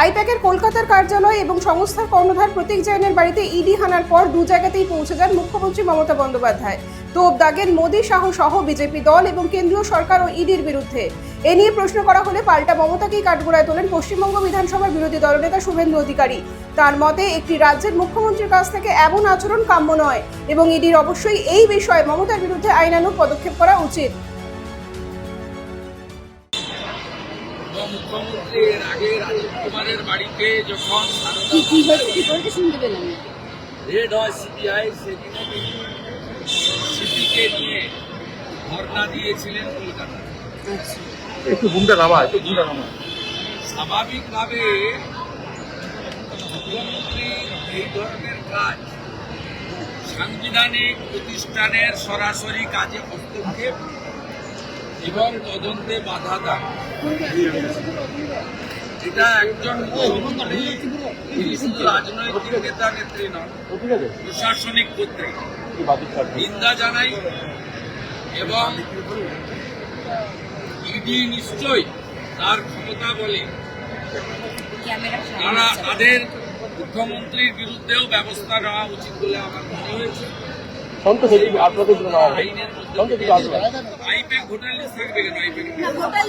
আইপ্যাকের কলকাতার কার্যালয় এবং সংস্থার কর্ণধার প্রতীক জৈনের বাড়িতে ইডি হানার পর দু জায়গাতেই পৌঁছে যান মুখ্যমন্ত্রী মমতা বন্দ্যোপাধ্যায়। তোপ দাগেন মোদী শাহ সহ বিজেপি দল এবং কেন্দ্রীয় সরকার ও ইডির বিরুদ্ধে। এ নিয়ে প্রশ্ন করা হলে পাল্টা মমতাকেই কাঠগড়ায় তোলেন পশ্চিমবঙ্গ বিধানসভার বিরোধী দলনেতা শুভেন্দু অধিকারী। তার মতে একটি রাজ্যের মুখ্যমন্ত্রীর কাছ থেকে এমন আচরণ কাম্য নয় এবং ইডির অবশ্যই এই বিষয়ে মমতার বিরুদ্ধে আইনানুগ পদক্ষেপ করা উচিত। মুখ্যমন্ত্রী এর আগে রাজীব কুমারের বাড়িতে যখন রেড হয় সিবিআই, সেদিনে তিনি সিপিকে নিয়ে ধর্ণা দিয়েছিলেন কলকাতায়। স্বাভাবিকভাবে মুখ্যমন্ত্রী এই ধরনের কাজ সাংবিধানিক প্রতিষ্ঠানের সরাসরি কাজে হস্তক্ষেপ এবং তদন্তে বাধা দান, এটা একজন মুখ্যমন্ত্রী, তিনি শুধু রাজনৈতিক নেতা নেত্রী নন, প্রশাসনিক কর্তৃক নিন্দা জানাই। এবং ইডি নিশ্চয়ই তার ক্ষমতা বলে তারা তাদের মুখ্যমন্ত্রীর বিরুদ্ধেও ব্যবস্থা নেওয়া উচিত বলে আমার মনে হয়েছে। আইপ্যাক ভোটার লিস্ট থাকবে কেন? আইপ্যাক